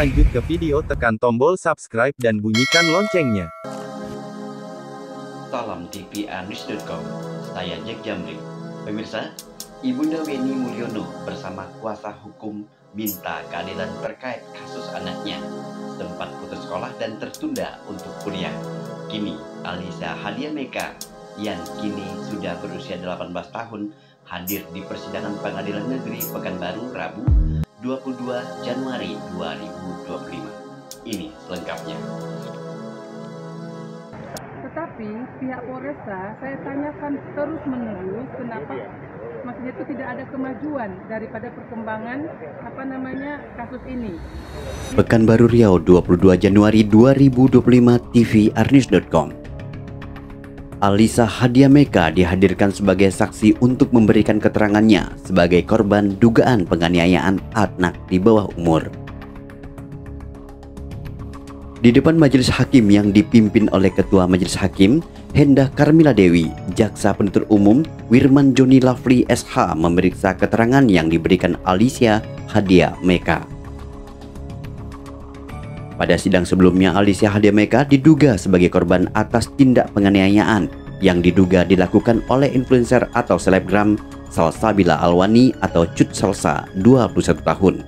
lanjut ke video, tekan tombol subscribe dan bunyikan loncengnya. Salam tvnews.com, saya Jack Jamri. Pemirsa, Ibunda Weni Mulyono bersama kuasa hukum minta keadilan terkait kasus anaknya sempat putus sekolah dan tertunda untuk kuliah. Kini Alisa Hadia Meka yang kini sudah berusia 18 tahun hadir di persidangan Pengadilan Negeri Pekanbaru Rabu 22 Januari 2025. Ini selengkapnya. Tetapi pihak Polresta saya tanyakan terus-menerus kenapa maksudnya itu tidak ada kemajuan daripada perkembangan kasus ini. Pekanbaru Riau 22 Januari 2025 tvnews.com. Alisa Hadia Meka dihadirkan sebagai saksi untuk memberikan keterangannya sebagai korban dugaan penganiayaan anak di bawah umur. Di depan majelis hakim yang dipimpin oleh Ketua Majelis Hakim Hendah Karmila Dewi, Jaksa Penuntut Umum Wirman Joni Lafli SH memeriksa keterangan yang diberikan Alisa Hadia Meka. Pada sidang sebelumnya, Alisa Hadia Meka diduga sebagai korban atas tindak penganiayaan yang diduga dilakukan oleh influencer atau selebgram Salsabila Alwani atau Cut Salsa, 21 tahun.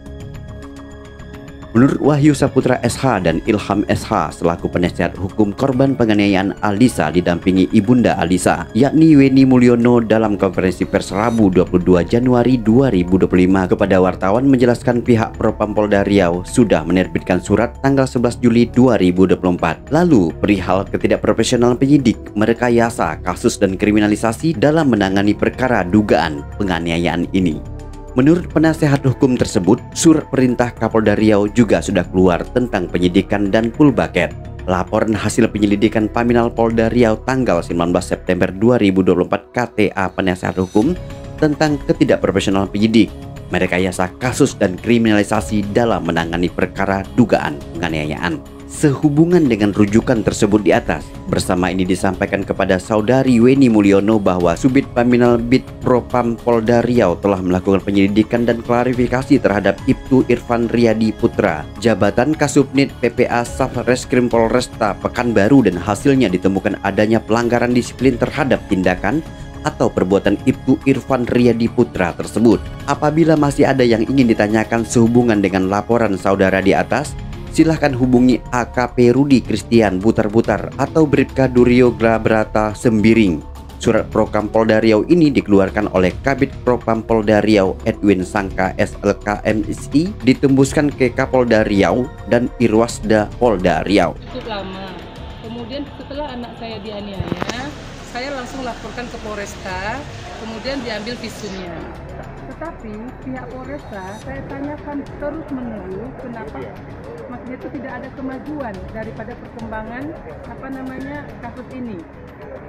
Menurut Wahyu Saputra SH dan Ilham SH selaku penasihat hukum korban penganiayaan Alisa didampingi ibunda Alisa, yakni Weni Mulyono, dalam konferensi pers Rabu 22 Januari 2025 kepada wartawan menjelaskan pihak Propam Polda Riau sudah menerbitkan surat tanggal 11 Juli 2024. Lalu perihal ketidakprofesionalan penyidik merekayasa kasus dan kriminalisasi dalam menangani perkara dugaan penganiayaan ini. Menurut penasehat hukum tersebut, surat perintah Kapolda Riau juga sudah keluar tentang penyidikan dan full bucket. Laporan hasil penyelidikan Paminal Polda Riau tanggal 19 September 2024 KTA penasehat hukum tentang ketidakprofesionalan penyidik, merekayasa kasus dan kriminalisasi dalam menangani perkara dugaan penganiayaan. Sehubungan dengan rujukan tersebut di atas, bersama ini disampaikan kepada saudari Weni Mulyono bahwa Subit Paminal Bid Propam Polda Riau telah melakukan penyelidikan dan klarifikasi terhadap Ibtu Irfan Riyadi Putra, jabatan Kasubnit PPA Satreskrim Polresta Pekanbaru, dan hasilnya ditemukan adanya pelanggaran disiplin terhadap tindakan atau perbuatan Ibtu Irfan Riyadi Putra tersebut. Apabila masih ada yang ingin ditanyakan sehubungan dengan laporan saudara di atas, silahkan hubungi AKP Rudi Christian Butar-Butar atau Bribka Durio Glabrata Sembiring. Surat Propam Polda Riau ini dikeluarkan oleh Kabid Propam Polda Riau Edwin Sangka SLK MSI, ditembuskan ke Kapolda Riau dan Irwasda Polda Riau. Cukup lama. Kemudian setelah anak saya dianiaya, saya langsung laporkan ke Polresta, kemudian diambil visumnya. Tetapi pihak Polresta saya tanyakan terus-menerus kenapa maksudnya itu tidak ada kemajuan daripada perkembangan kasus ini.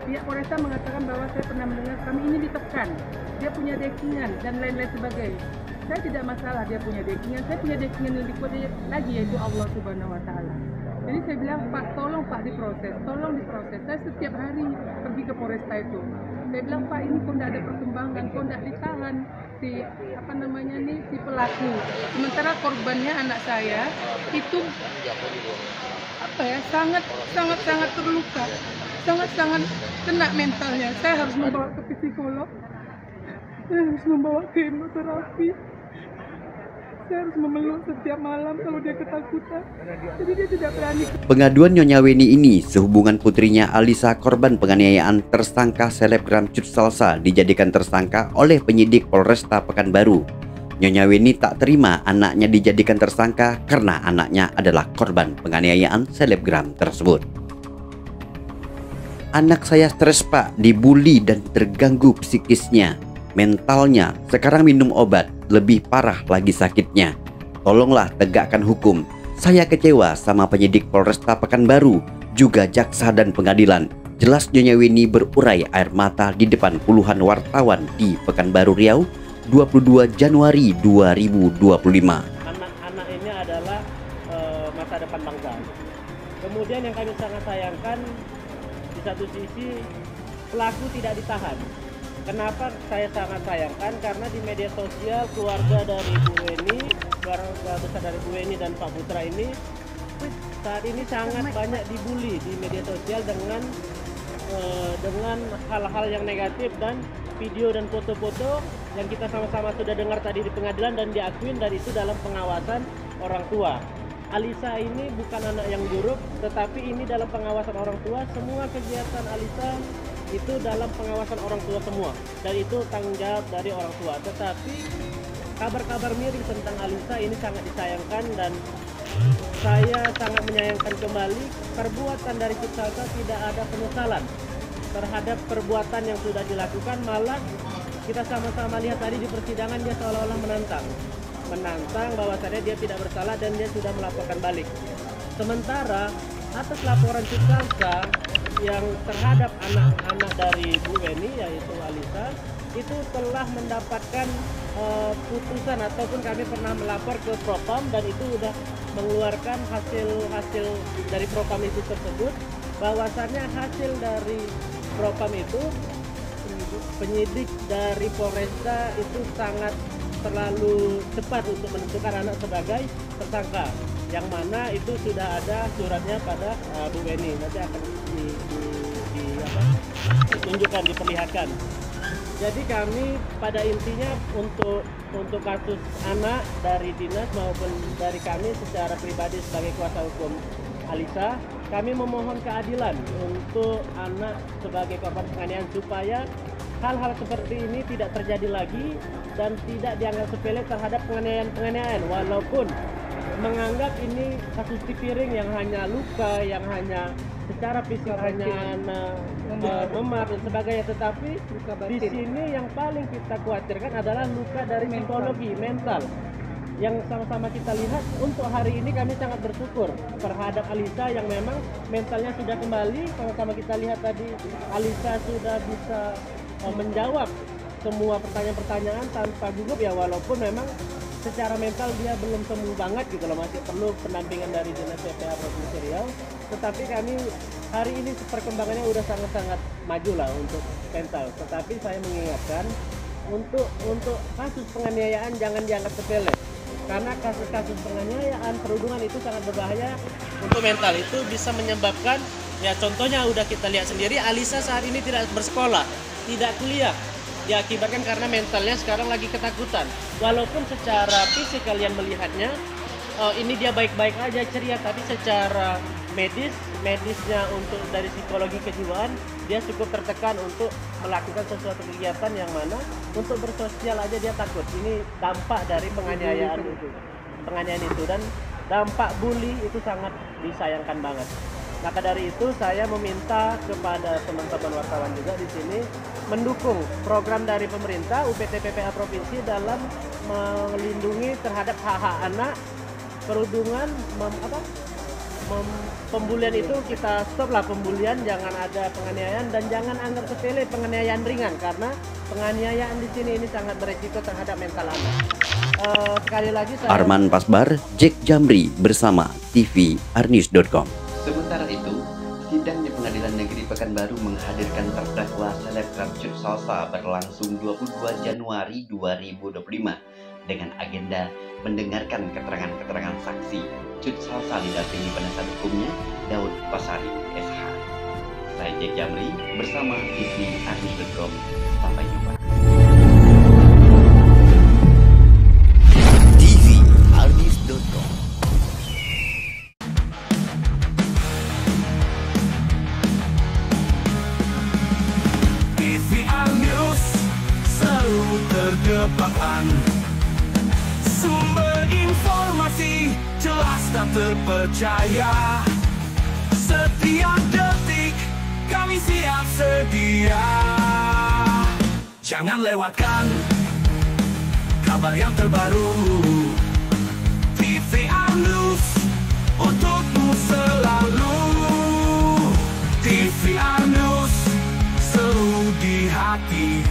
Pihak Polresta mengatakan bahwa saya pernah mendengar kami ini ditekan, dia punya dekingan dan lain-lain sebagainya. Saya tidak masalah dia punya dekingan, saya punya dekingan yang lebih kuat lagi, yaitu Allah Subhanahu Wa Taala. Jadi saya bilang, Pak, tolong Pak diproses, tolong diproses. Saya setiap hari pergi ke Polresta itu. Saya bilang, Pak, ini kok tidak ada perkembangan, kok tidak ditahan si pelaku. Sementara korbannya anak saya itu sangat terluka, sangat kena mentalnya. Saya harus membawa ke psikolog, saya harus membawa ke hipnoterapi. Saya harus memeluk setiap malam kalau dia ketakutan. Jadi dia tidak berani. Pengaduan Nyonya Weni ini sehubungan putrinya Alisa korban penganiayaan tersangka selebgram Cut Salsa dijadikan tersangka oleh penyidik Polresta Pekanbaru. Nyonya Weni tak terima anaknya dijadikan tersangka karena anaknya adalah korban penganiayaan selebgram tersebut. Anak saya stres, Pak, dibully dan terganggu psikisnya, mentalnya, sekarang minum obat, lebih parah lagi sakitnya. Tolonglah tegakkan hukum. Saya kecewa sama penyidik Polresta Pekanbaru, juga jaksa dan pengadilan. Jelas Nyonya Weni berurai air mata di depan puluhan wartawan di Pekanbaru Riau 22 Januari 2025. Anak-anak ini adalah masa depan bangsa. Kemudian yang kami sangat sayangkan, di satu sisi pelaku tidak ditahan, Kenapa saya sangat sayangkan? Karena di media sosial keluarga dari Bu Weni, keluarga besar dari Bu Weni dan Pak Putra ini saat ini sangat banyak dibully di media sosial dengan hal-hal yang negatif dan video dan foto-foto yang kita sama-sama sudah dengar tadi di pengadilan dan diakuin, dan itu dalam pengawasan orang tua. Alisa ini bukan anak yang buruk, tetapi ini dalam pengawasan orang tua. Semua kegiatan Alisa itu dalam pengawasan orang tua semua, dan itu tanggung jawab dari orang tua. Tetapi kabar-kabar miring tentang Alisa ini sangat disayangkan, dan saya sangat menyayangkan kembali perbuatan dari Cut Salsa. Tidak ada penyesalan terhadap perbuatan yang sudah dilakukan, malah kita sama-sama lihat tadi di persidangan dia seolah-olah menantang bahwasannya dia tidak bersalah dan dia sudah melaporkan balik. Sementara atas laporan Cut Salsa yang terhadap anak-anak dari Bu Weni, yaitu Alisa, itu telah mendapatkan putusan, ataupun kami pernah melapor ke Propam dan itu sudah mengeluarkan hasil dari Propam itu tersebut, bahwasannya hasil dari Propam itu, penyidik dari Polresta itu sangat terlalu cepat untuk menentukan anak sebagai tersangka, yang mana itu sudah ada suratnya pada Bu Weni. Nanti akan ditunjukkan, diperlihatkan. Jadi kami pada intinya untuk kasus anak dari dinas maupun dari kami secara pribadi sebagai kuasa hukum Alisa, kami memohon keadilan untuk anak sebagai korban penganiayaan, supaya hal-hal seperti ini tidak terjadi lagi dan tidak dianggap sepele terhadap penganiayaan, walaupun menganggap ini kasus piring yang hanya luka, yang hanya secara fisik hanya memar dan sebagainya, tetapi di sini yang paling kita khawatirkan adalah luka dari psikologi, mental, yang sama-sama kita lihat. Untuk hari ini kami sangat bersyukur terhadap Alisa yang memang mentalnya sudah kembali. Sama-sama kita lihat tadi Alisa sudah bisa menjawab semua pertanyaan-pertanyaan tanpa gugup, ya walaupun memang secara mental dia belum sembuh banget gitu loh, masih perlu pendampingan dari Dinas PPA Provinsi Riau. Tetapi kami hari ini perkembangannya udah sangat-sangat maju lah untuk mental. Tetapi saya mengingatkan untuk kasus penganiayaan jangan dianggap sepele, karena kasus-kasus penganiayaan perundungan itu sangat berbahaya untuk mental. Itu bisa menyebabkan, ya contohnya udah kita lihat sendiri, Alisa saat ini tidak bersekolah, tidak kuliah, diakibatkan karena mentalnya sekarang lagi ketakutan. Walaupun secara fisik kalian melihatnya ini dia baik-baik aja, ceria, tapi secara medisnya untuk dari psikologi kejiwaan dia cukup tertekan untuk melakukan sesuatu kegiatan yang mana untuk bersosial aja dia takut. Ini dampak dari penganiayaan itu, dan dampak bully itu sangat disayangkan banget. Maka dari itu saya meminta kepada teman-teman wartawan juga di sini mendukung program dari pemerintah UPT PPA Provinsi dalam melindungi terhadap hak-hak anak. Perundungan, pembulian itu kita stop lah, pembulian, jangan ada penganiayaan dan jangan anggap sepele penganiayaan ringan, karena penganiayaan di sini ini sangat beresiko terhadap mental anak. Sekali lagi saya Arman Pasbar, Jack Jamri bersama TVRnews.com. Sementara itu, sidang di Pengadilan Negeri Pekanbaru menghadirkan terdakwa selebgram Cut Salsa berlangsung 22 Januari 2025 dengan agenda mendengarkan keterangan-keterangan saksi. Cut Salsa didampingi penasihat hukumnya Daud Pasari, SH. Saya Jack Jamri bersama TVRnews.com. Sampai jumpa. TVRnews.com. TVR News selalu terdepan, sumber informasi jelas dan terpercaya. Setiap detik kami siap sedia. Jangan lewatkan kabar yang terbaru. TVR News untukmu selalu. TVR News selalu di hati.